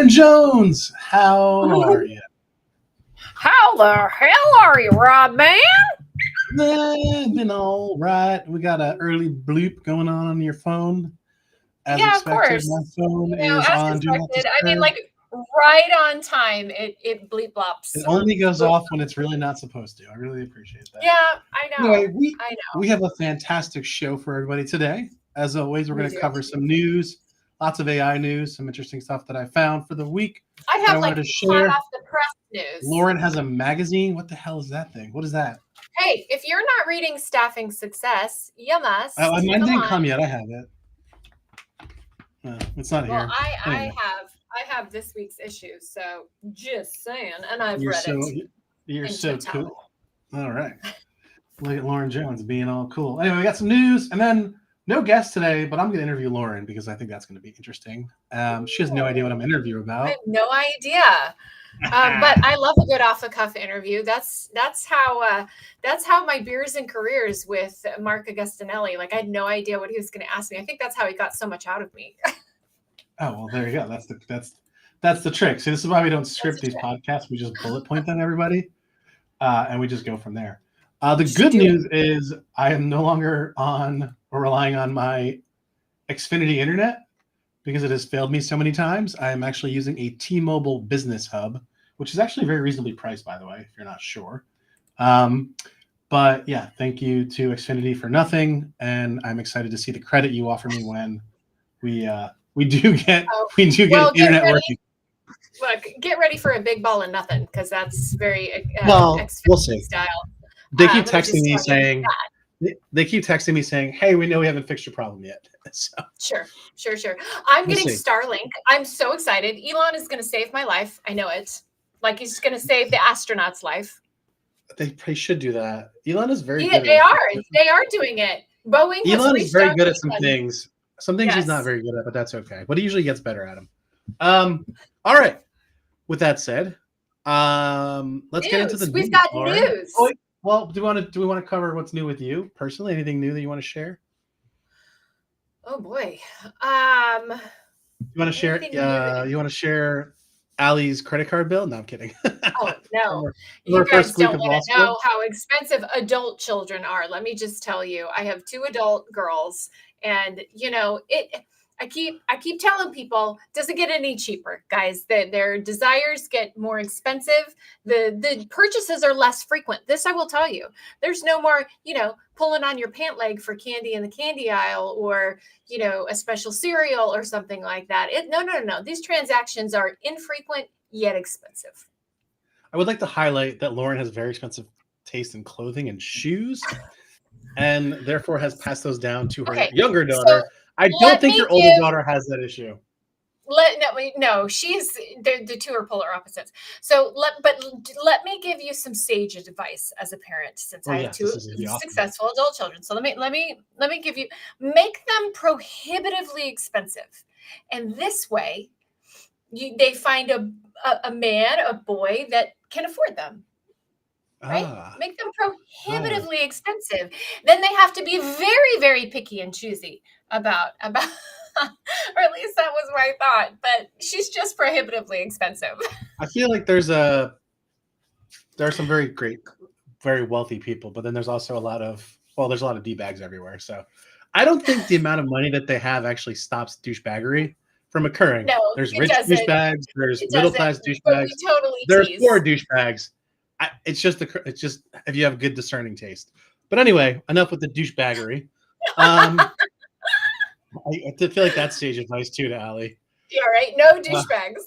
Lauren Jones, how are you? How the hell are you, Rob, man? Been all right. We got an early bloop going on your phone. As Yeah, of expected, course. my phone As on Do Not expected. I mean, Disturb. like right on time. It bleep blops. It only goes off when it's really not supposed to. I really appreciate that. Yeah, I know. Anyway, I know. we have a fantastic show for everybody today. As always, we're going to cover some news, lots of AI news, some interesting stuff that I found for the week. I have wanted like to share. hot off the press news. Lauren has a magazine. What the hell is that thing? What is that? Hey, if you're not reading Staffing Success, you must. Mine didn't come yet. I have it. It's not here. Well, I have this week's issue, so just saying, and I've read it. You're so cool. All right. Look at Lauren Jones being all cool. Anyway, we got some news, and then no guest today, but I'm going to interview Lauren because I think that's going to be interesting. She has no idea what I'm interviewing about. I have no idea. But I love a good off-the-cuff interview. That's how my beers and careers with Mark Agustinelli. Like I had no idea what he was going to ask me. I think that's how he got so much out of me. Oh well, there you go. That's the trick. See, this is why we don't script these podcasts. We just bullet point on everybody, and we just go from there. The good news is I am no longer relying on my Xfinity internet because it has failed me so many times. I am actually using a T-Mobile Business Hub, which is actually very reasonably priced, by the way, if you're not sure. But yeah, thank you to Xfinity for nothing, and I'm excited to see the credit you offer me when we do get internet working. Look, get ready for a big ball and nothing because that's very Xfinity we'll see. Style. They keep texting me saying. They keep texting me saying, "Hey, we know we haven't fixed your problem yet." So. Sure. I'm getting Starlink. I'm so excited. Elon is going to save my life. I know it. Like he's going to save the astronaut's life. They should do that. Elon is very good. They are doing it. Boeing. Elon is very good at some things. Some things he's not very good at, but that's okay. But he usually gets better at them. All right. With that said, let's get into the news. We've got news. Oh, well, do we want to cover what's new with you personally? Anything new that you want to share? Oh boy. You want to share? You want to share Allie's credit card bill? No, I'm kidding. Oh no, you guys don't want to know how expensive adult children are. Let me just tell you, I have 2 adult girls, and I keep telling people, doesn't get any cheaper, guys. Their desires get more expensive. The purchases are less frequent. This I will tell you. There's no more, pulling on your pant leg for candy in the candy aisle or, a special cereal or something like that. No. These transactions are infrequent yet expensive. I would like to highlight that Lauren has very expensive taste in clothing and shoes, and therefore has passed those down to her younger daughter. So, I don't think your older daughter has that issue. No, she's the 2 are polar opposites. So let me give you some sage advice as a parent, since I have 2 successful adult children. So let me give you, make them prohibitively expensive, and this way, they find a boy that can afford them. Right? Make them prohibitively expensive. Then they have to be very, very picky and choosy about or at least that was my thought. But she's just prohibitively expensive. I feel like there are some very great, very wealthy people, but then there's also there's a lot of D-bags everywhere. So I don't think the amount of money that they have actually stops douchebagger from occurring. No, there's rich douchebags, there's middle-class douchebags, totally there's poor douchebags. It's just if you have good discerning taste. But anyway, enough with the douchebaggery. I did feel like that's sage advice too to Allie. Yeah, right. No douchebags.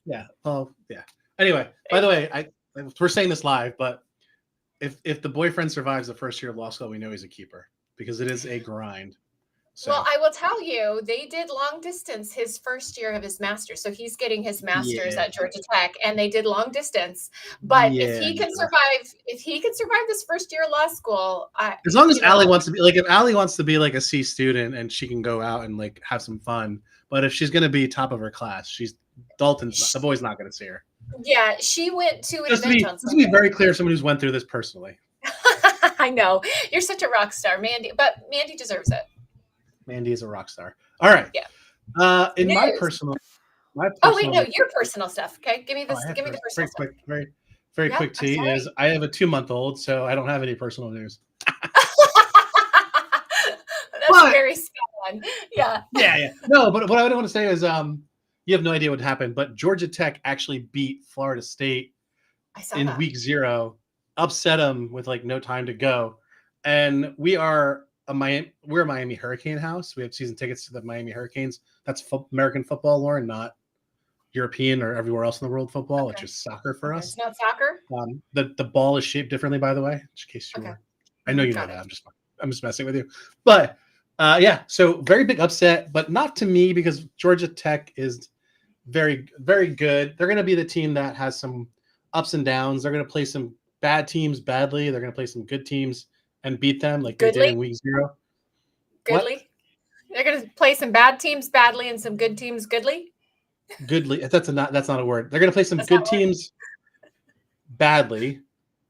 Yeah. Oh, yeah. Anyway, by the way, we're saying this live, but if the boyfriend survives the first year of law school, we know he's a keeper because it is a grind. So. Well, I will tell you, they did long distance his first year of his master's. So he's getting his master's at Georgia Tech, and they did long distance. But if he can survive this first year of law school, as long as Allie wants to be if Allie wants to be like a C student and she can go out and like have some fun, but if she's going to be top of her class, the boy's not going to see her. Yeah, she went to an event. Just to be very clear, someone who's went through this personally. I know you're such a rock star, Mandy, but Mandy deserves it. Mandy is a rock star. All right. Yeah. In my personal, Oh wait, no, your personal stuff. Okay, give me this. Give me the personal stuff. Very quick tea is I have a 2-month-old, so I don't have any personal news. That's very spot on. Yeah. No, but what I want to say is, you have no idea what happened, but Georgia Tech actually beat Florida State in week 0, upset them with like no time to go, and we're a Miami Hurricane house. We have season tickets to the Miami Hurricanes. That's American football, Lauren, not European or everywhere else in the world football. Okay. It's just soccer for us. It's not soccer. The ball is shaped differently, by the way, in case you were. I know you know that. I'm just messing with you, but so very big upset, but not to me because Georgia Tech is very, very good. They're going to be the team that has some ups and downs. They're going to play some bad teams badly. They're going to play some good teams and beat them like they did in week 0. Goodly. What? They're going to play some bad teams badly and some good teams goodly. Goodly. That's not a word. They're going to play some good teams badly.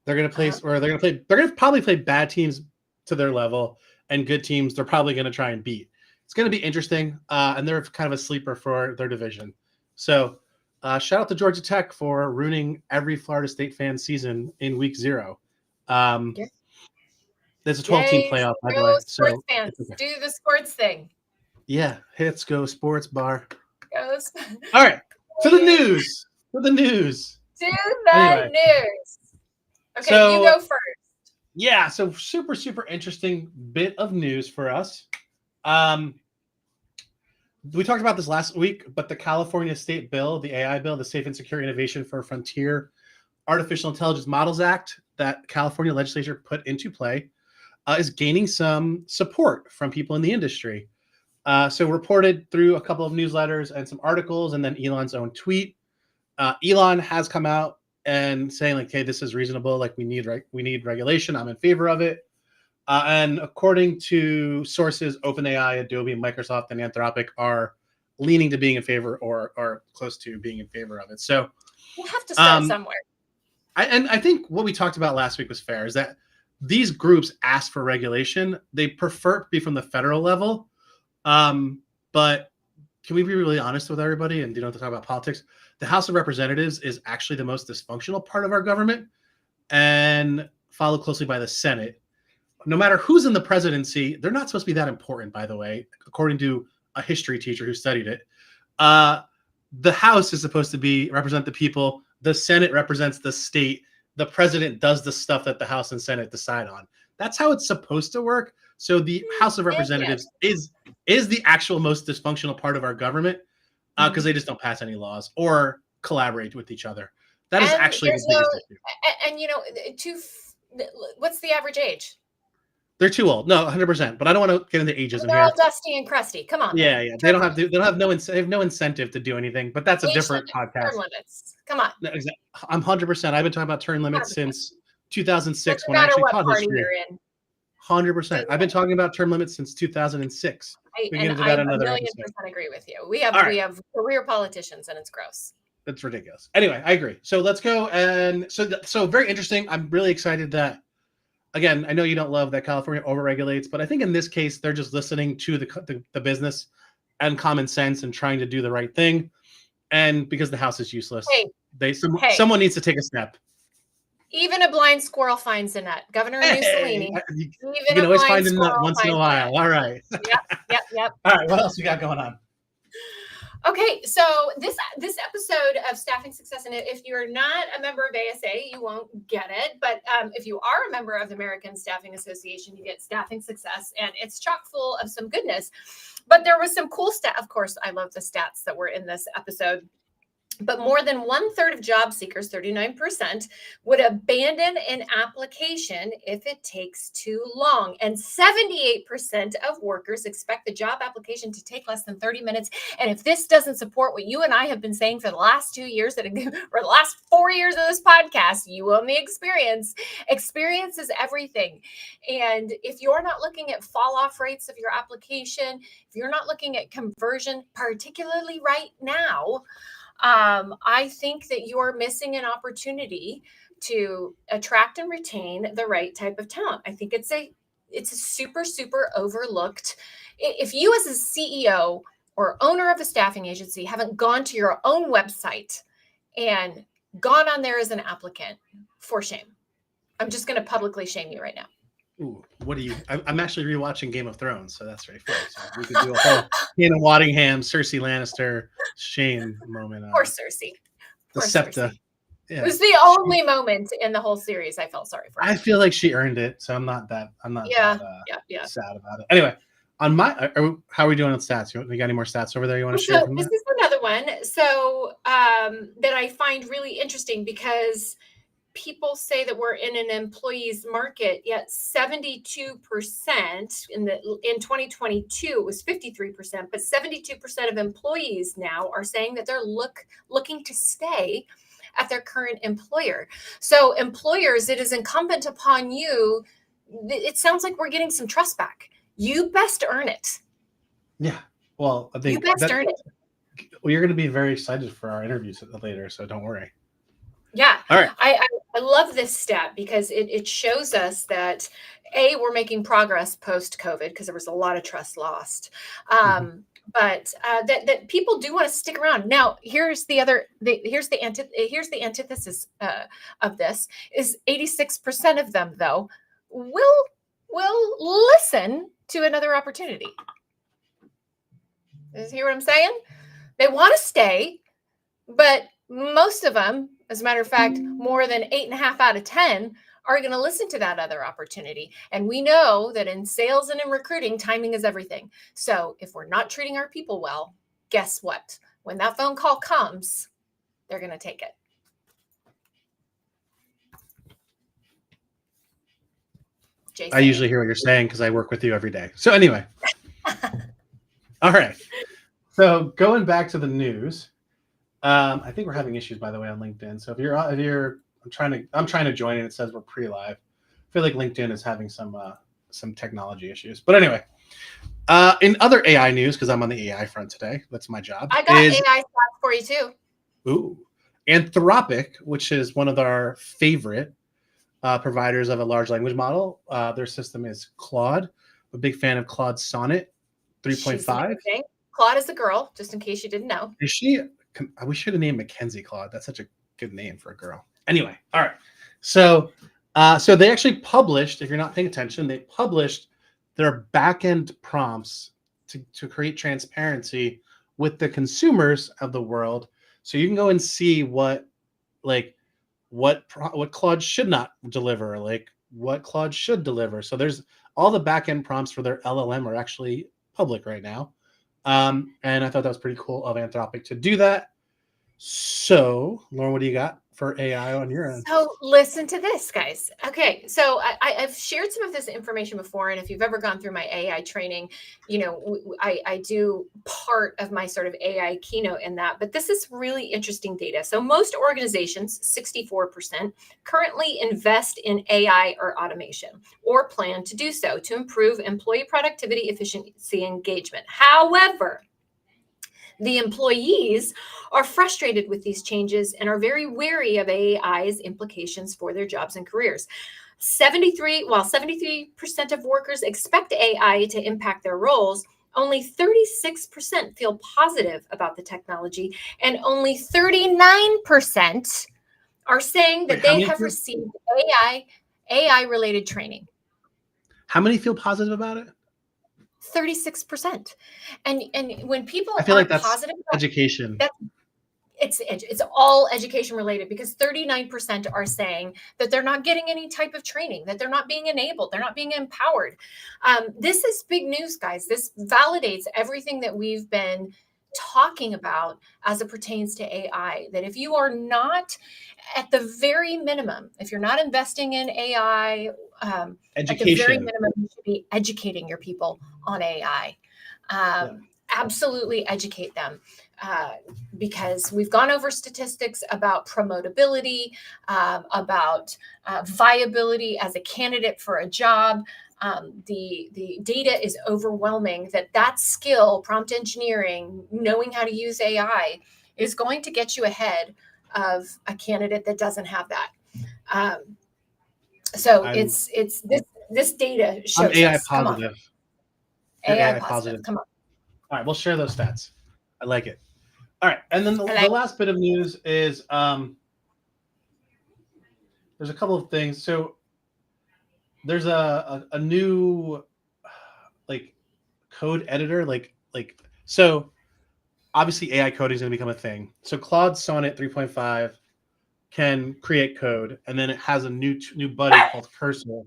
They're going to play, or they're going to probably play bad teams to their level, and good teams they're probably going to try and beat. It's going to be interesting, and they're kind of a sleeper for their division. So shout out to Georgia Tech for ruining every Florida State fan season in week 0. There's a 12-team playoff, by the way. Sports fans, do the sports thing. Yeah, hits go sports bar. Goes. All right, to the news. News. Okay, so, you go first. Yeah, so super, super interesting bit of news for us. We talked about this last week, but the California State Bill, the AI bill, the Safe and Secure Innovation for Frontier Artificial Intelligence Models Act that California legislature put into play, is gaining some support from people in the industry. So reported through a couple of newsletters and some articles, and then Elon's own tweet. Elon has come out and saying like, "Hey, this is reasonable. Like, we need regulation. I'm in favor of it." And according to sources, OpenAI, Adobe, Microsoft, and Anthropic are leaning to being in favor or close to being in favor of it. So we'll have to start somewhere. I think what we talked about last week was fair, is that these groups ask for regulation. They prefer to be from the federal level. But can we be really honest with everybody and you don't have to talk about politics? The House of Representatives is actually the most dysfunctional part of our government, and followed closely by the Senate. No matter who's in the presidency, they're not supposed to be that important, by the way, according to a history teacher who studied it. The House is supposed to represent the people. The Senate represents the state. The president does the stuff that the House and Senate decide on. That's how it's supposed to work. So the House of Representatives is the actual most dysfunctional part of our government, because they just don't pass any laws or collaborate with each other. That is actually the biggest issue. And what's the average age? They're too old. No, 100%. But I don't want to get into ageism here. They're all dusty and crusty. Come on. Yeah. They have no incentive to do anything. But that's a different podcast. Term limits. Come on. No, exactly. I'm 100%. I've been talking about term limits since 2006 when I actually taught history. 100%. I've been talking about term limits since 2006. We get into that another episode. I 1,000,000% agree with you. We have career politicians, and it's gross. It's ridiculous. Anyway, I agree. So let's go. And so very interesting. I'm really excited that, again, I know you don't love that California overregulates, but I think in this case, they're just listening to the business and common sense and trying to do the right thing. And because the House is useless, someone needs to take a step. Even a blind squirrel finds a nut. Governor Mussolini. You can always find a nut once in a while. All right. Yep. All right. What else we got going on? Okay, so this episode of Staffing Success, and if you're not a member of ASA, you won't get it. But if you are a member of the American Staffing Association, you get Staffing Success, and it's chock full of some goodness. But there was some cool stat. Of course, I love the stats that were in this episode. But more than 1/3 of job seekers, 39%, would abandon an application if it takes too long. And 78% of workers expect the job application to take less than 30 minutes. And if this doesn't support what you and I have been saying for the last 2 years, or the last 4 years of this podcast, you own the experience. Experience is everything. And if you're not looking at fall off rates of your application, if you're not looking at conversion, particularly right now, I think that you're missing an opportunity to attract and retain the right type of talent. I think it's a super, super overlooked. If you as a CEO or owner of a staffing agency haven't gone to your own website and gone on there as an applicant, for shame. I'm just going to publicly shame you right now. Ooh, what do you? I'm actually rewatching Game of Thrones, so that's very fair. So we could do a whole Hannah Waddingham, Cersei Lannister, Shane moment. Poor Cersei. The Septa. Yeah. It was the only moment in the whole series I felt sorry for. I feel like she earned it, so I'm not sad about it. Anyway, on my, how are we doing on stats? We got any more stats over there you want to share? This is another one. So that I find really interesting because people say that we're in an employees market, yet 72% in 2022 it was 53%, but 72% of employees now are saying that they're looking to stay at their current employer. So employers, it is incumbent upon you. It sounds like we're getting some trust back. You best earn it. Yeah. Well, I think you best earn it. Well, you're going to be very excited for our interviews later, so don't worry. Yeah. All right. I love this stat because it shows us that we're making progress post-COVID because there was a lot of trust lost. But that people do want to stick around. Now, here's the antithesis of this is 86% of them though will listen to another opportunity. You hear what I'm saying? They want to stay, but most of them, as a matter of fact, more than 8.5 out of 10 are going to listen to that other opportunity. And we know that in sales and in recruiting, timing is everything. So if we're not treating our people well, guess what? When that phone call comes, they're going to take it. Jason. I usually hear what you're saying because I work with you every day. So anyway. All right. So going back to the news, I think we're having issues, by the way, on LinkedIn. So if you're I'm trying to join and it says we're pre-live. I feel like LinkedIn is having some technology issues. But anyway, in other AI news, because I'm on the AI front today, that's my job. I got AI stuff for you too. Ooh. Anthropic, which is one of our favorite providers of a large language model. Their system is Claude. I'm a big fan of Claude Sonnet 3.5. Claude is a girl, just in case you didn't know. Is she? We should have named Mackenzie Claude. That's such a good name for a girl. Anyway, all right. So they actually published, if you're not paying attention, they published their back-end prompts to create transparency with the consumers of the world. So you can go and see what Claude should not deliver, like what Claude should deliver. So there's all the back-end prompts for their LLM are actually public right now. And I thought that was pretty cool of Anthropic to do that. So, Lauren, what do you got for AI on your end? So listen to this, guys. Okay, so I've shared some of this information before, and if you've ever gone through my AI training, you know, I do part of my sort of AI keynote in that, but this is really interesting data. So most organizations, 64%, currently invest in AI or automation or plan to do so to improve employee productivity, efficiency, engagement. However, the employees are frustrated with these changes and are very wary of AI's implications for their jobs and careers. 73% of workers expect AI to impact their roles, only 36% feel positive about the technology, and only 39% are saying that they have received AI-related training. How many feel positive about it? 36%. And when people I feel like that's positive about education. It's all education related, because 39% are saying that they're not getting any type of training, that they're not being enabled, they're not being empowered. This is big news, guys. This validates everything that we've been talking about as it pertains to AI, that if you are not, at the very minimum, if you're not investing in AI, education. At the very minimum, you should be educating your people on AI. Absolutely educate them, because we've gone over statistics about promotability, about viability as a candidate for a job. The data is overwhelming that skill, prompt engineering, knowing how to use AI, is going to get you ahead of a candidate that doesn't have that. So it's this data shows I'm AI us. positive. AI positive. Come on. All right, we'll share those stats. I like it. All right, and then the last bit of news is there's a couple of things. So there's a new like code editor, so obviously AI coding is going to become a thing. So Claude Sonnet 3.5 can create code, and then it has a new buddy called Cursor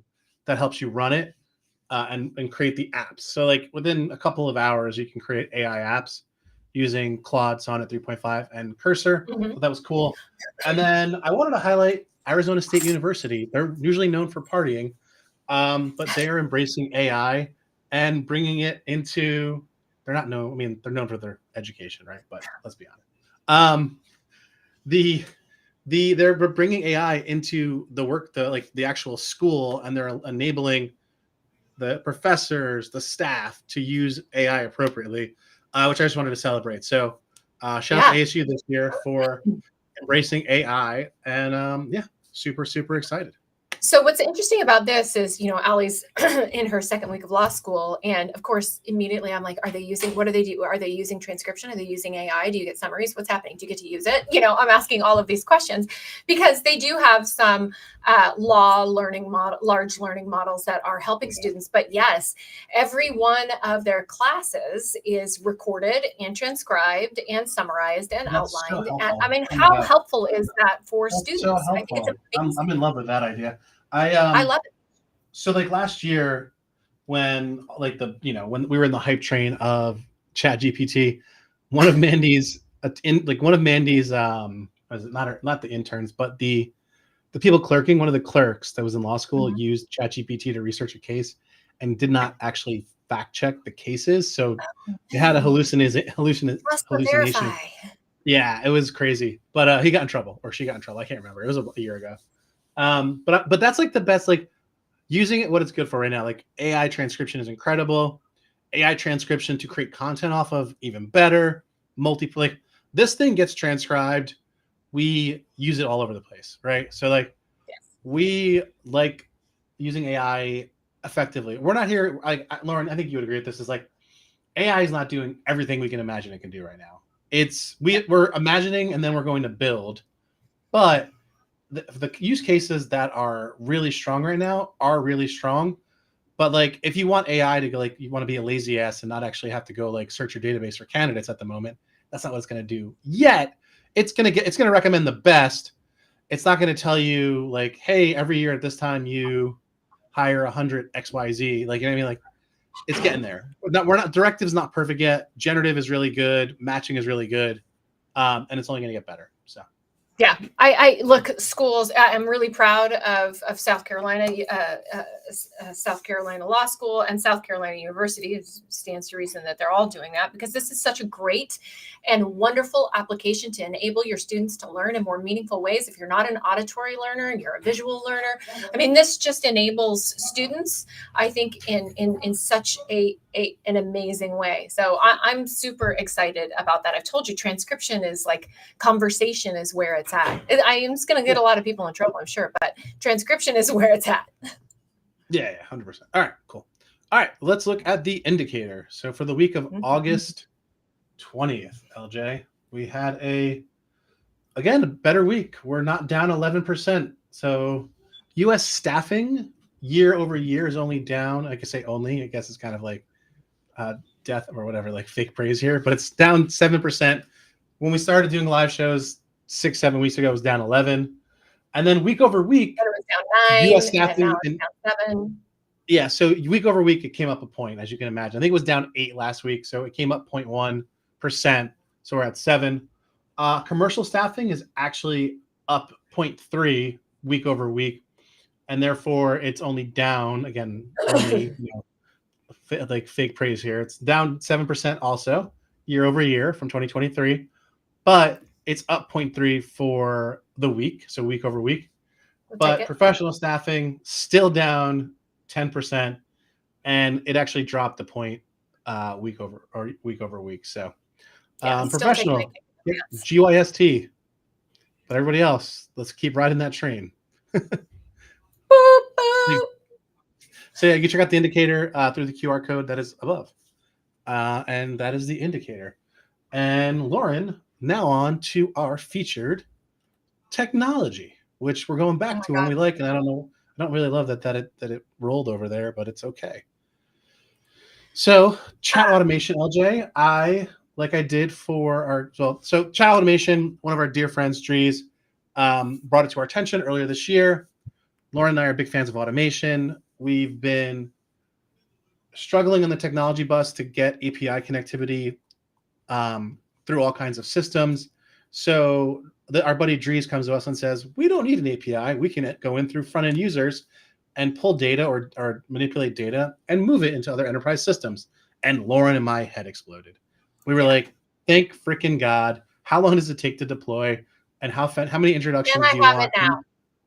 that helps you run it and create the apps. So like within a couple of hours, you can create AI apps using Claude Sonnet 3.5 and Cursor. So that was cool. And then I wanted to highlight Arizona State University. They're usually known for partying, but they are embracing AI and bringing it into. They're not known. I mean, they're known for their education, right? But let's be honest. They're bringing AI into the work, the actual school, and they're enabling the professors, the staff to use AI appropriately, which I just wanted to celebrate. So shout out to ASU this year for embracing AI, and super, super excited. So what's interesting about this is, Allie's in her second week of law school. And of course, immediately I'm like, what do they do? Are they using transcription? Are they using AI? Do you get summaries? What's happening? Do you get to use it? I'm asking all of these questions because they do have some large learning models that are helping students. But yes, every one of their classes is recorded and transcribed and summarized and outlined. So and I mean, how helpful is that for students? So I think it's amazing. I'm in love with that idea. I love it. So like last year when when we were in the hype train of ChatGPT, one of Mandy's not the interns, but the people clerking, one of the clerks that was in law school used ChatGPT to research a case and did not actually fact check the cases. So it had a hallucination. Yeah, it was crazy. But he got in trouble, or she got in trouble. I can't remember. It was a year ago. But that's like the best, like using it what it's good for right now. Like AI transcription is incredible. AI transcription to create content off of, even better. Like this thing gets transcribed. We use it all over the place, right? So like we like using AI effectively. We're not here. Lauren, I think you would agree with this. Is like AI is not doing everything we can imagine it can do right now. We're imagining and then we're going to build, but the use cases that are really strong right now are really strong. But like if you want AI to go, like you want to be a lazy ass and not actually have to go like search your database for candidates at the moment, that's not what it's going to do yet. It's going to recommend the best. It's not going to tell you like, hey, every year at this time you hire 100 XYZ. Like, you know what I mean? Like it's getting there. Directive's not perfect yet. Generative is really good. Matching is really good. And it's only going to get better. So. Yeah, I look, schools. I'm really proud of South Carolina, South Carolina Law School and South Carolina University. It stands to reason that they're all doing that because this is such a great and wonderful application to enable your students to learn in more meaningful ways. If you're not an auditory learner and you're a visual learner, I mean, this just enables students, I think, in such an amazing way. So I'm super excited about that. I've told you, transcription is like conversation is where it's at. I am just going to get a lot of people in trouble, I'm sure, but transcription is where it's at. Yeah, 100%. All right, cool. All right, let's look at the indicator. So for the week of August 20th, LJ, we had a better week. We're not down 11%. So U.S. staffing year over year is only down. I could say only. I guess it's kind of like death or whatever, like fake praise here, but it's down 7%. When we started doing live shows 6-7 weeks ago, it was down 11, and then week over week, it was down 9. U.S. staffing and down 7. Yeah, so week over week, it came up a point, as you can imagine. I think it was down 8 last week, so it came up 0.1%. So we're at 7. Commercial staffing is actually up 0.3 week over week, and therefore it's only down again. Only, like fake praise here. It's down 7% also year over year from 2023, but it's up 0.3 for the week, so week over week. But professional staffing still down 10%, and it actually dropped the point week over week. So professional, GYST, but everybody else, let's keep riding that train. Boop, boop. So yeah, you check out the indicator through the QR code that is above. and that is the indicator. And Lauren, now on to our featured technology, which we're going back to when we like, and I don't really love that it rolled over there, but it's okay. So chat automation, LJ, like I did for our so chat automation, one of our dear friends, Dries, brought it to our attention earlier this year. Lauren and I are big fans of automation. We've been struggling on the technology bus to get API connectivity through all kinds of systems. So our buddy Dries comes to us and says, we don't need an API. We can go in through front-end users and pull data or manipulate data and move it into other enterprise systems. And Lauren and my head exploded. We were like, thank freaking God. How long does it take to deploy? And how many introductions do you want?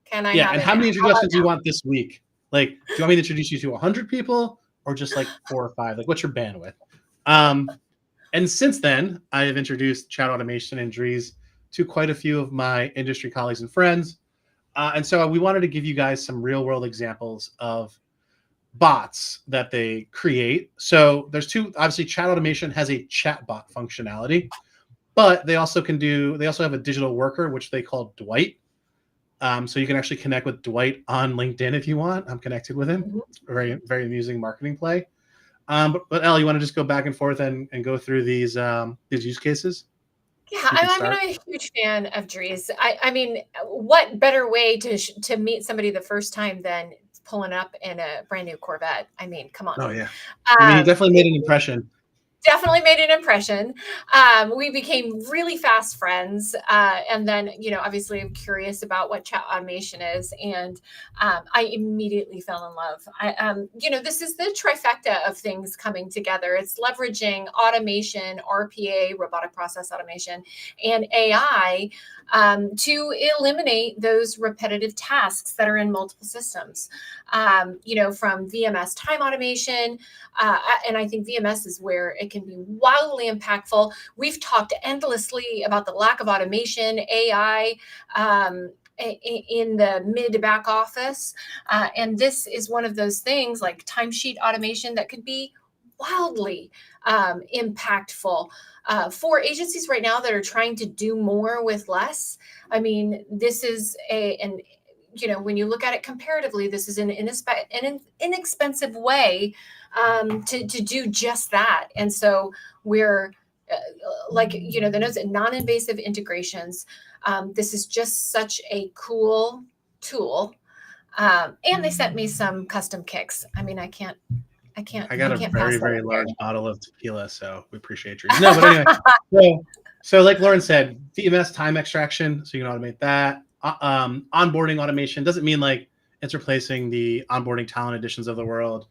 Can I have it how many introductions do you want this week? Like, do you want me to introduce you to 100 people or just like 4 or 5? Like, what's your bandwidth? And since then, I have introduced chat automation and Dries to quite a few of my industry colleagues and friends. And so we wanted to give you guys some real world examples of bots that they create. So there's two, obviously chat automation has a chatbot functionality, but they also have a digital worker, which they call Dwight. So you can actually connect with Dwight on LinkedIn if you want. I'm connected with him. It's a very, very amusing marketing play. But Elle, you want to just go back and forth and go through these use cases? Yeah, I'm a huge fan of Dries. I mean, what better way to meet somebody the first time than pulling up in a brand new Corvette? I mean, come on. Oh yeah, I mean, he definitely made an impression. Definitely made an impression. We became really fast friends. And then, obviously I'm curious about what chat automation is. And I immediately fell in love. This is the trifecta of things coming together. It's leveraging automation, RPA, robotic process automation, and AI to eliminate those repetitive tasks that are in multiple systems. From VMS time automation, and I think VMS is where it can be wildly impactful. We've talked endlessly about the lack of automation, AI, in the mid to back office. And this is one of those things like timesheet automation that could be wildly impactful for agencies right now that are trying to do more with less. I mean, this is when you look at it comparatively, this is an inexpensive way to do just that. And so we're the notes and non-invasive integrations. This is just such a cool tool. And they sent me some custom kicks. I mean, I got a very, very large bottle of tequila, so we appreciate yours. No, but anyway, so like Lauren said, VMS time extraction, so you can automate that. Onboarding automation doesn't mean like it's replacing the onboarding talent editions of the world,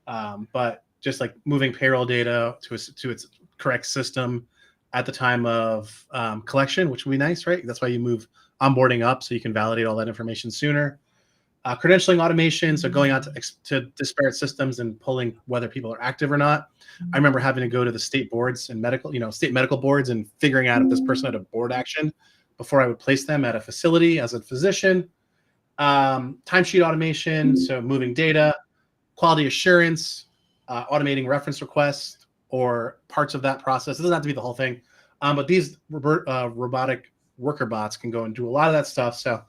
but just like moving payroll data to its correct system at the time of collection, which would be nice, right? That's why you move onboarding up so you can validate all that information sooner. Credentialing automation, so going out to disparate systems and pulling whether people are active or not. I remember having to go to the state boards and state medical boards and figuring out if this person had a board action before I would place them at a facility as a physician. Timesheet automation, so moving data. Quality assurance, automating reference requests or parts of that process. It doesn't have to be the whole thing, but these robotic worker bots can go and do a lot of that stuff. So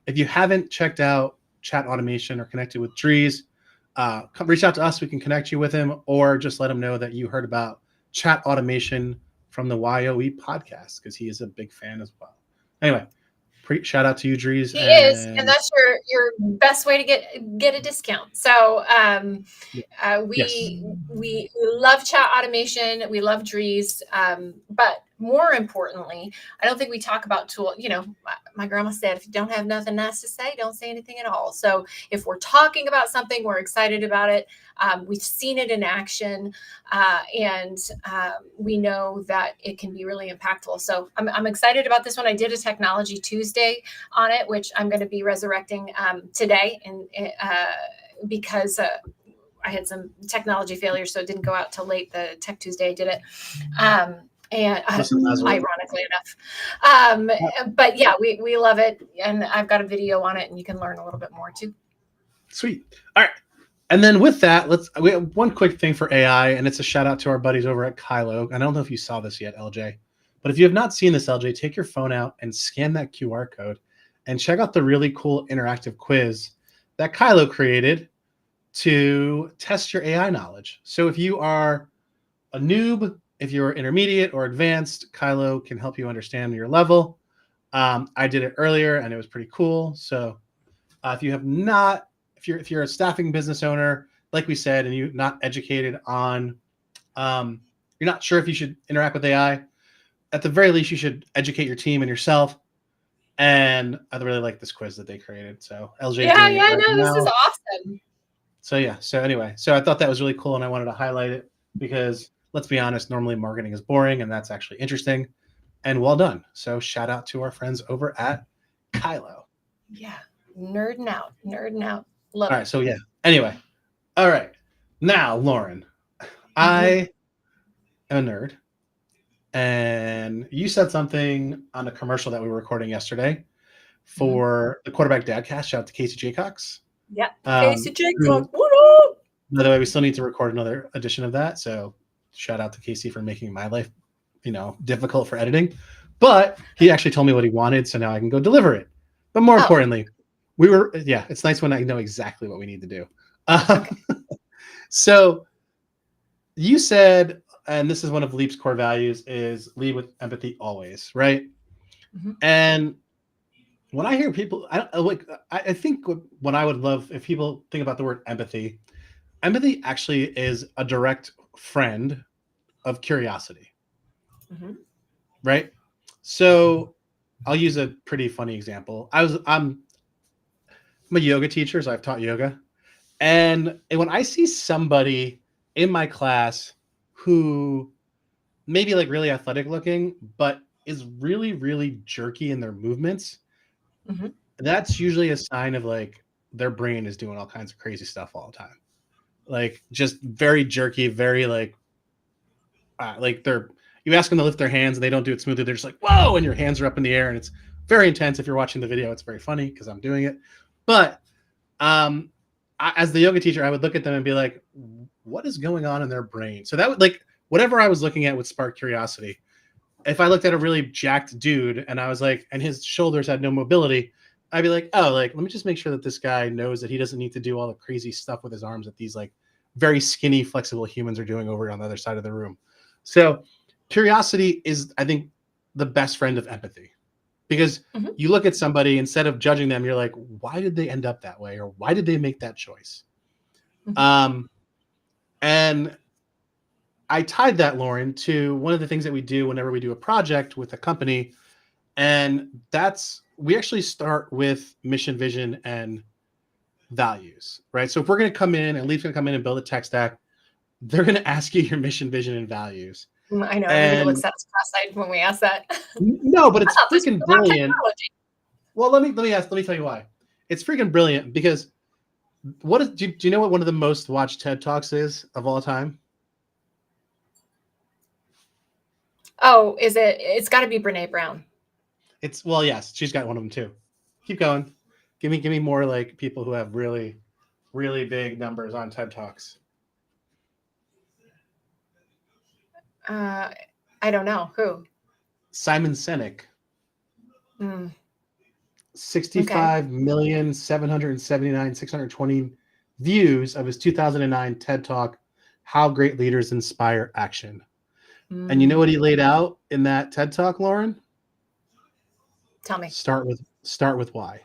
if you haven't checked out chat automation or connected with Dries, reach out to us. We can connect you with him, or just let him know that you heard about chat automation from the YOE podcast, because he is a big fan as well. Anyway, shout out to you, Dries. He is, and that's your best way to get a discount. So we love chat automation. We love Dries, but more importantly, I don't think we talk about tool. My grandma said, if you don't have nothing nice to say, don't say anything at all. So if we're talking about something, we're excited about it. We've seen it in action, and we know that it can be really impactful. So I'm excited about this one. I did a Technology Tuesday on it, which I'm going to be resurrecting today, and because I had some technology failures, so it didn't go out till late. The Tech Tuesday I did it. And ironically enough, but yeah, we love it, and I've got a video on it, and you can learn a little bit more too. Sweet. All right, And then with that, we have one quick thing for AI, and it's a shout out to our buddies over at Kylo. I don't know if you saw this yet, LJ, but if you have not seen this, LJ, take your phone out and scan that QR code and check out the really cool interactive quiz that Kylo created to test your AI knowledge. So if you are a noob, if you're intermediate or advanced, Kylo can help you understand your level. I did it earlier and it was pretty cool. So if you have not, if you're a staffing business owner, like we said, and you're not educated on, you're not sure if you should interact with AI, at the very least, you should educate your team and yourself. And I really like this quiz that they created. So LJ, this is awesome. So yeah, so anyway, so I thought that was really cool, and I wanted to highlight it because let's be honest, normally marketing is boring, and that's actually interesting. And well done. So shout out to our friends over at Kylo. Yeah, nerding out. Love it. All right, so yeah. Anyway, all right. Now, Lauren, I am a nerd, and you said something on a commercial that we were recording yesterday for the Quarterback Dadcast. Shout out to Casey Jaycox. Yeah, Casey Jaycox. What up? By the way, we still need to record another edition of that. So shout out to Casey for making my life, difficult for editing. But he actually told me what he wanted, so now I can go deliver it. But more importantly, it's nice when I know exactly what we need to do. Okay. So you said, and this is one of Leap's core values, is lead with empathy always, right? Mm-hmm. And when I hear people, I think what I would love if people think about the word empathy actually is a direct friend of curiosity, right? So I'll use a pretty funny example. I'm a yoga teacher, so I've taught yoga, and when I see somebody in my class who maybe like really athletic looking, but is really, really jerky in their movements. That's usually a sign of like their brain is doing all kinds of crazy stuff all the time. Like just very jerky, very like you ask them to lift their hands and they don't do it smoothly. They're just like, whoa, and your hands are up in the air and it's very intense. If you're watching the video, it's very funny because I'm doing it. But as the yoga teacher, I would look at them and be like, what is going on in their brain? So that would like whatever I was looking at would spark curiosity. If I looked at a really jacked dude and I was like, and his shoulders had no mobility, I'd be like, oh, like, let me just make sure that this guy knows that he doesn't need to do all the crazy stuff with his arms that these like very skinny, flexible humans are doing over on the other side of the room. So curiosity is, I think, the best friend of empathy because you look at somebody, instead of judging them, you're like, why did they end up that way? Or why did they make that choice? And I tied that, Lauren, to one of the things that we do whenever we do a project with a company. And we actually start with mission, vision, and values, right? So if we're going to come in and Leaf's going to come in and build a tech stack, they're going to ask you your mission, vision, and values. I know. Everybody looks at us cross-eyed when we ask that. No, but it's freaking brilliant. Well, let me tell you why. It's freaking brilliant because do you know what one of the most watched TED Talks is of all time? Oh, is it? It's got to be Brene Brown. Yes, she's got one of them too. Keep going. Give me more like people who have really, really big numbers on TED Talks. I don't know who. Simon Sinek. 65,779,620 views of his 2009 TED Talk, How Great Leaders Inspire Action. And you know what he laid out in that TED Talk, Lauren? Tell me. Start with why.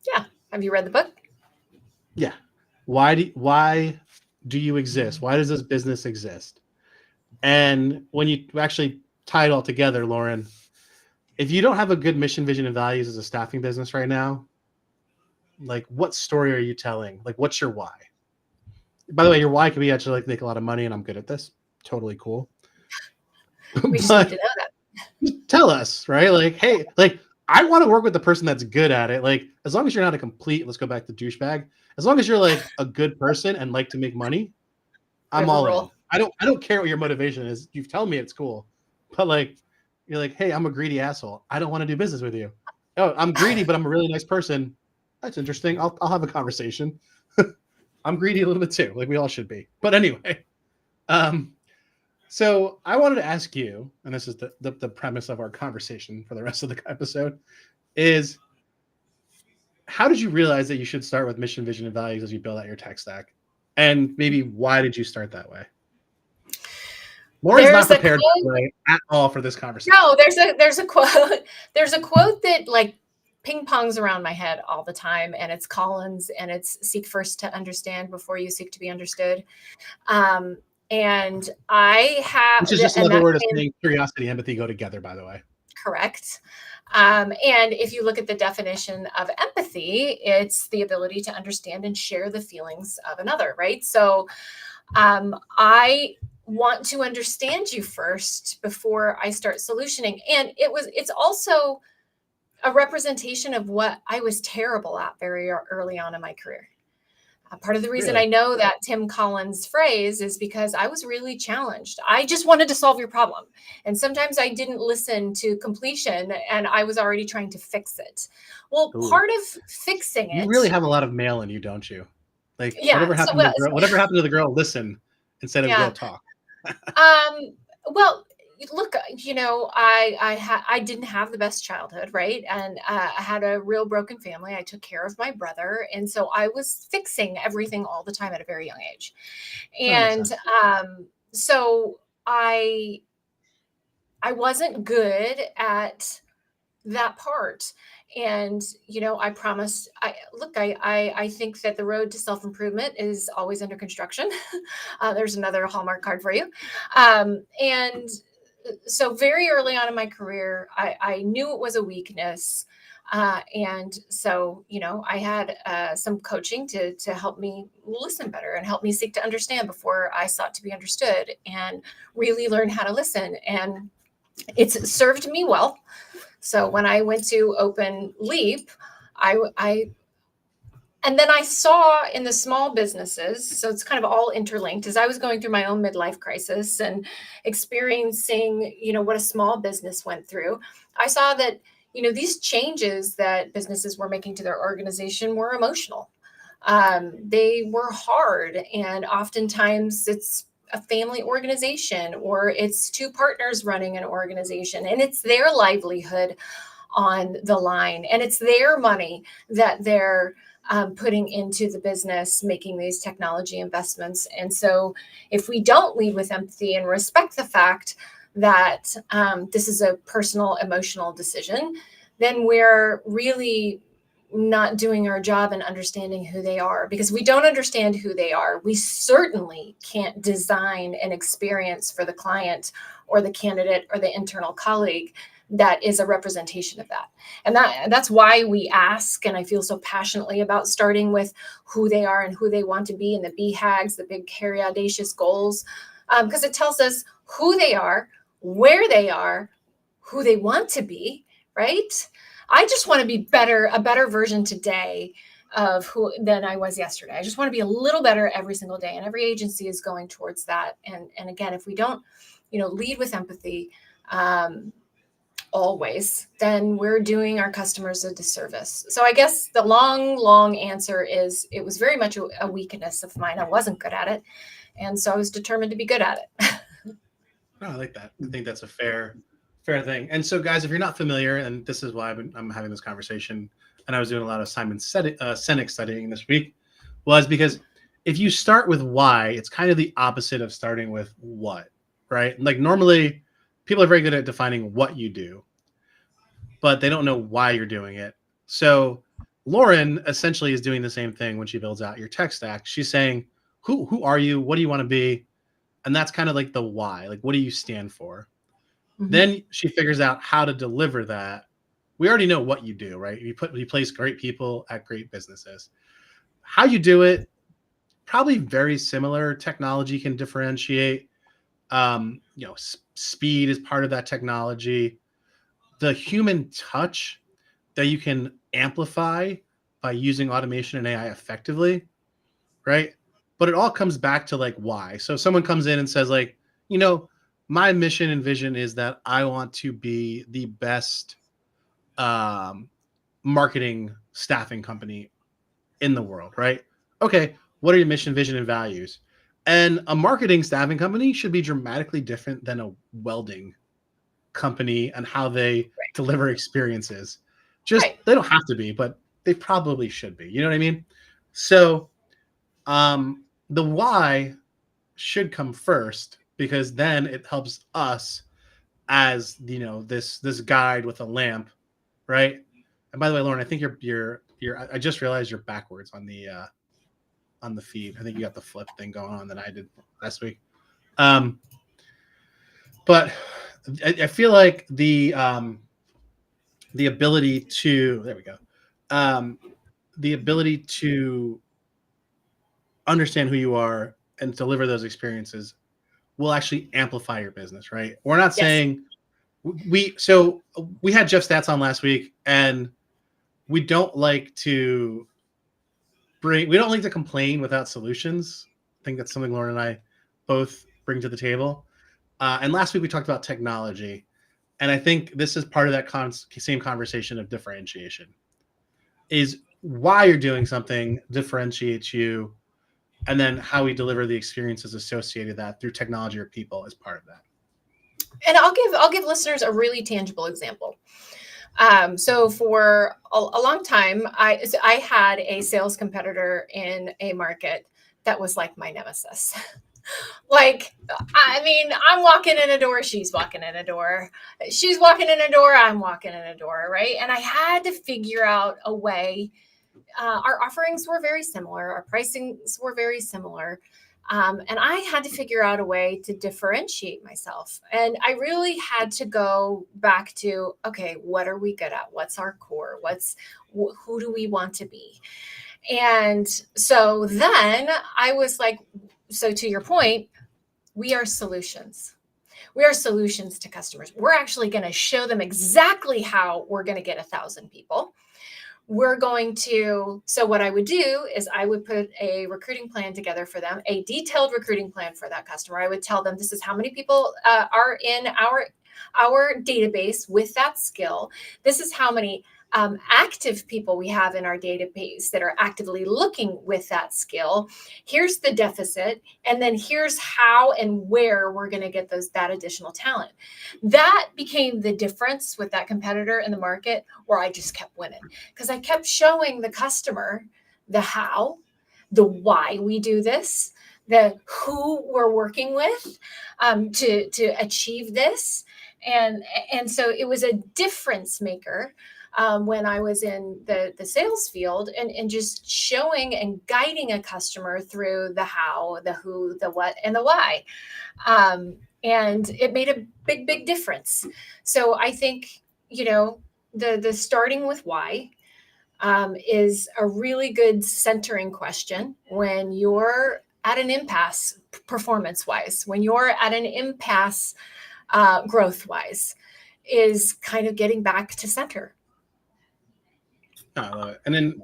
Yeah. Have you read the book? Yeah. Why do you exist? Why does this business exist? And when you actually tie it all together, Lauren, if you don't have a good mission, vision, and values as a staffing business right now, like what story are you telling? Like what's your why? By the way, your why could be actually like make a lot of money and I'm good at this. Totally cool. We just need to know that. Tell us, right? Like, hey, like I want to work with the person that's good at it. Like, as long as you're not a complete, let's go back to douchebag. As long as you're like a good person and like to make money, I'm all in. I don't care what your motivation is. You've told me it's cool, but like, you're like, hey, I'm a greedy asshole. I don't want to do business with you. Oh, I'm greedy, but I'm a really nice person. That's interesting. I'll have a conversation. I'm greedy a little bit too, like we all should be. But anyway, so I wanted to ask you, and this is the premise of our conversation for the rest of the episode, is how did you realize that you should start with mission, vision, and values as you build out your tech stack? And maybe why did you start that way? Lauren's not prepared at all for this conversation. No, there's a quote. There's a quote that like ping pongs around my head all the time, and it's Collins, and it's seek first to understand before you seek to be understood. And I have, which is just another word of saying curiosity and empathy go together, by the way. Correct. And if you look at the definition of empathy, it's the ability to understand and share the feelings of another, right? So I want to understand you first before I start solutioning. And it's also a representation of what I was terrible at very early on in my career. Part of the reason I know that Tim Collins phrase is because I was really challenged. I just wanted to solve your problem. And sometimes I didn't listen to completion and I was already trying to fix it. Well, part of fixing it. You really have a lot of mail in you, don't you? Like whatever happened to the girl, listen instead of go talk. Well, look, you know, I didn't have the best childhood, right? And I had a real broken family. I took care of my brother. And so I was fixing everything all the time at a very young age. And so I wasn't good at that part. And, you know, I promised, I think that the road to self-improvement is always under construction. There's another Hallmark card for you. And so very early on in my career, I knew it was a weakness. And so, you know, I had some coaching to help me listen better and help me seek to understand before I sought to be understood and really learn how to listen. And it's served me well. So when I went to Open Leap, and then I saw in the small businesses, so it's kind of all interlinked, as I was going through my own midlife crisis and experiencing, you know, what a small business went through. I saw that, you know, these changes that businesses were making to their organization were emotional. They were hard, and oftentimes it's a family organization or it's two partners running an organization, and it's their livelihood on the line, and it's their money that they're putting into the business, making these technology investments. And so if we don't lead with empathy and respect the fact that this is a personal, emotional decision, then we're really not doing our job in understanding who they are. Because we don't understand who they are, we certainly can't design an experience for the client or the candidate or the internal colleague that is a representation of that. And that's why we ask, and I feel so passionately about starting with who they are and who they want to be, and the BHAGs, the big, hairy, audacious goals, because it tells us who they are, where they are, who they want to be, right? I just want to be a better version today of who than I was yesterday. I just want to be a little better every single day, and every agency is going towards that. And again, if we don't, you know, lead with empathy, always, then we're doing our customers a disservice. So I guess the long answer is it was very much a weakness of mine. I wasn't good at it. And so I was determined to be good at it. Oh, I like that. I think that's a fair thing. And so guys, if you're not familiar, and this is why I'm having this conversation, and I was doing a lot of Simon Sinek studying this week, was because if you start with why, it's kind of the opposite of starting with what, right? Like normally people are very good at defining what you do, but they don't know why you're doing it. So Lauren essentially is doing the same thing when she builds out your tech stack. She's saying, who are you? What do you want to be? And that's kind of like the why, like, what do you stand for? Mm-hmm. Then she figures out how to deliver that. We already know what you do, right? You place great people at great businesses. How you do it, probably very similar. Technology can differentiate. You know, speed is part of that technology. The human touch that you can amplify by using automation and AI effectively, right? But it all comes back to like why. So someone comes in and says like, you know, my mission and vision is that I want to be the best marketing staffing company in the world, right? Okay, What are your mission, vision, and values? And a marketing staffing company should be dramatically different than a welding company and how they deliver experiences. Just they don't have to be, but they probably should be. You know what I mean? So the why should come first, because then it helps us as this guide with a lamp, right? And by the way, Lauren, I think you're I just realized you're backwards on the feed. I think you got the flip thing going on that I did last week. But I feel like the ability to the ability to understand who you are and deliver those experiences will actually amplify your business, right? We're not saying we had Jeff Stats on last week, and we don't like to complain without solutions. I think that's something Lauren and I both bring to the table. And last week we talked about technology, and I think this is part of that same conversation of differentiation. Is why you're doing something differentiates you, and then how we deliver the experiences associated with that through technology or people is part of that. And I'll give listeners a really tangible example. So for a long time, I had a sales competitor in a market that was like my nemesis. Like, I mean, I'm walking in a door, she's walking in a door. She's walking in a door, I'm walking in a door, right? And I had to figure out a way. Our offerings were very similar. Our pricings were very similar. And I had to figure out a way to differentiate myself. And I really had to go back to, okay, what are we good at? What's our core? Who do we want to be? And so then I was like, so to your point, we are solutions. We are solutions to customers. We're actually going to show them exactly how we're going to get 1,000 people. So what I would do is I would put a recruiting plan together for them, a detailed recruiting plan for that customer. I would tell them, this is how many people are in our database with that skill. This is how many active people we have in our database that are actively looking with that skill. Here's the deficit. And then here's how and where we're going to get that additional talent. That became the difference with that competitor in the market, where I just kept winning, because I kept showing the customer the how, the why we do this, the who we're working with to achieve this. And so it was a difference maker when I was in the sales field, and just showing and guiding a customer through the how, the who, the what, and the why. And it made a big, big difference. So I think, the starting with why is a really good centering question when you're at an impasse performance-wise, when you're at an impasse growth-wise, is kind of getting back to center. I love it. And then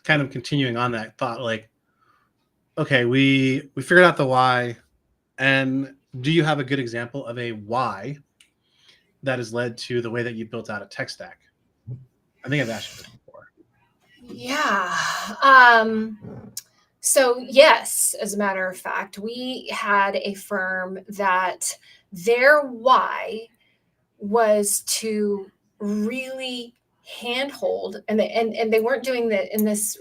kind of continuing on that thought, like, okay, we figured out the why. And do you have a good example of a why that has led to the way that you built out a tech stack? I think I've asked you this before. Yeah. So yes, as a matter of fact, we had a firm that their why was to really handhold, and they weren't doing that in this.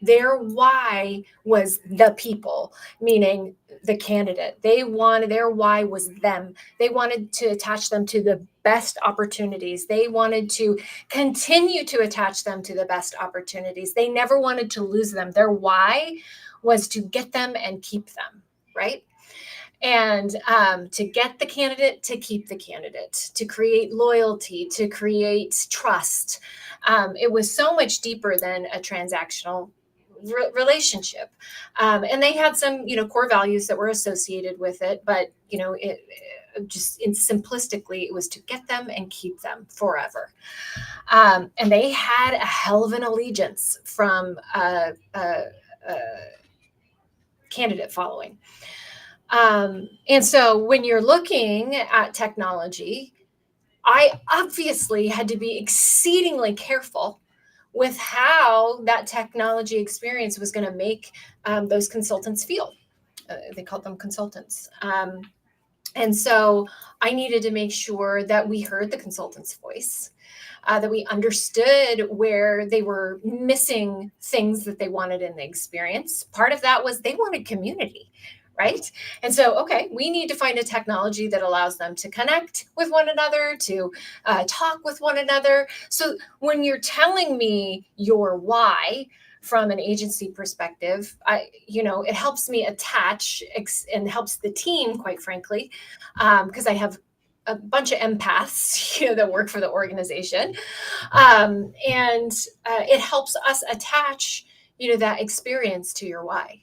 Their why was the people, meaning the candidate. Their why was them. They wanted to attach them to the best opportunities. They wanted to continue to attach them to the best opportunities. They never wanted to lose them. Their why was to get them and keep them, right? And to get the candidate, to keep the candidate, to create loyalty, to create trust. It was so much deeper than a transactional relationship. And they had some, core values that were associated with it, but, it just simplistically, it was to get them and keep them forever. And they had a hell of an allegiance from a candidate following. And so when you're looking at technology, I obviously had to be exceedingly careful with how that technology experience was going to make those consultants feel. They called them consultants. And so I needed to make sure that we heard the consultant's voice, that we understood where they were missing things that they wanted in the experience. Part of that was they wanted community, right? And so, okay, we need to find a technology that allows them to connect with one another, to talk with one another. So when you're telling me your why, from an agency perspective, it helps me attach and helps the team, quite frankly, because I have a bunch of empaths, that work for the organization, and it helps us attach, that experience to your why,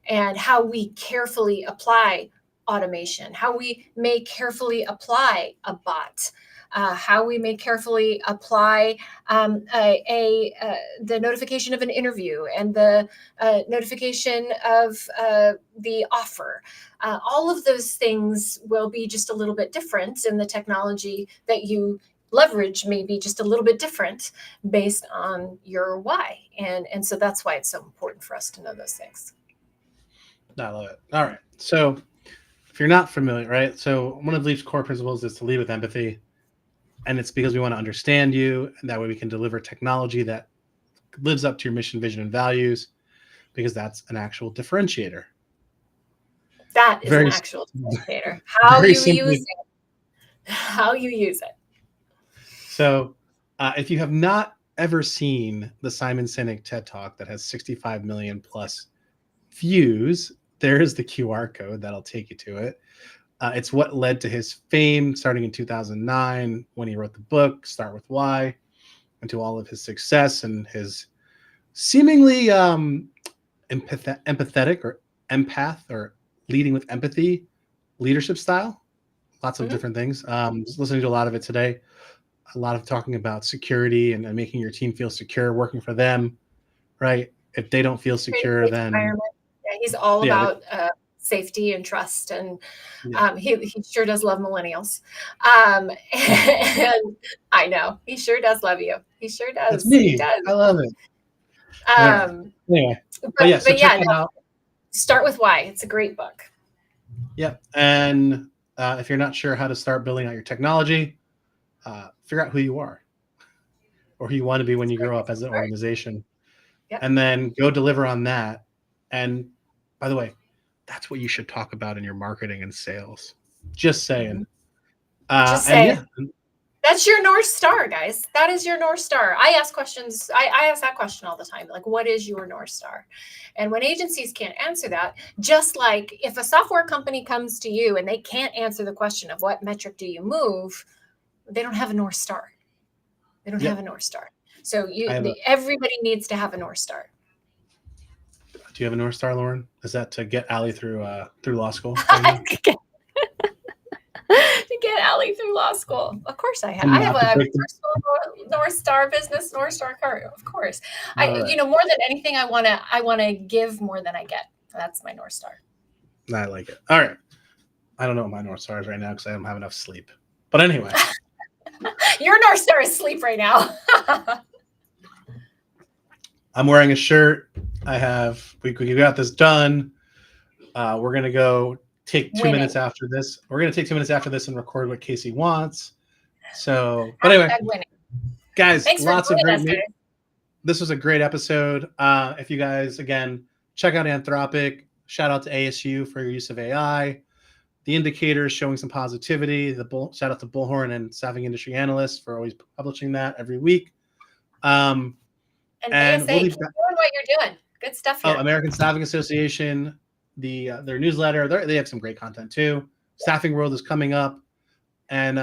and how we carefully apply automation, how we may carefully apply a bot. How we may carefully apply the notification of an interview and the notification of the offer. All of those things will be just a little bit different, and the technology that you leverage may be just a little bit different based on your why. And so that's why it's so important for us to know those things. I love it. All right. So if you're not familiar, right? So one of Leap's core principles is to lead with empathy. And it's because we want to understand you, and that way we can deliver technology that lives up to your mission, vision, and values, because that's an actual differentiator. That is an actual differentiator. How you use it. How you use it. So if you have not ever seen the Simon Sinek TED Talk that has 65 million plus views, there is the QR code that'll take you to it. It's what led to his fame starting in 2009 when he wrote the book, Start With Why, and to all of his success and his seemingly empathetic or empath or leading with empathy leadership style. Lots of different things. Just listening to a lot of it today, a lot of talking about security and making your team feel secure, working for them, right? If they don't feel secure, then... Yeah, he's all about... safety and trust, and he sure does love millennials, and I know he sure does love you. He sure does. That's me. He does. I love it. Anyway, Start With Why. It's a great book. Yep. And if you're not sure how to start building out your technology, figure out who you are or who you want to be when you grow up as an organization, and then go deliver on that. And by the way, that's what you should talk about in your marketing and sales. Just saying. Just saying. That's your North Star, guys. That is your North Star. I ask questions. I ask that question all the time. Like, what is your North Star? And when agencies can't answer that, just like if a software company comes to you and they can't answer the question of what metric do you move, they don't have a North Star. They don't have a North Star. So everybody needs to have a North Star. Do you have a North Star, Lauren? Is that to get Allie through law school? Right to get Allie through law school. Of course I have. I have a personal North Star, business North Star card. Of course. More than anything, I want to give more than I get. That's my North Star. I like it. All right. I don't know what my North Star is right now because I don't have enough sleep. But anyway. Your North Star is sleep right now. I'm wearing a shirt. We got this done. We're going to go take 2 minutes after this. We're going to take 2 minutes after this and record what Casey wants. So, but anyway, guys, lots of great news. This was a great episode. If you guys, again, check out Anthropic. Shout out to ASU for your use of AI. The Indicator is showing some positivity. Shout out to Bullhorn and Staffing Industry Analysts for always publishing that every week. And ASA, keep doing what you're doing. Good stuff here. American Staffing Association, their newsletter. They have some great content too. Staffing World is coming up. And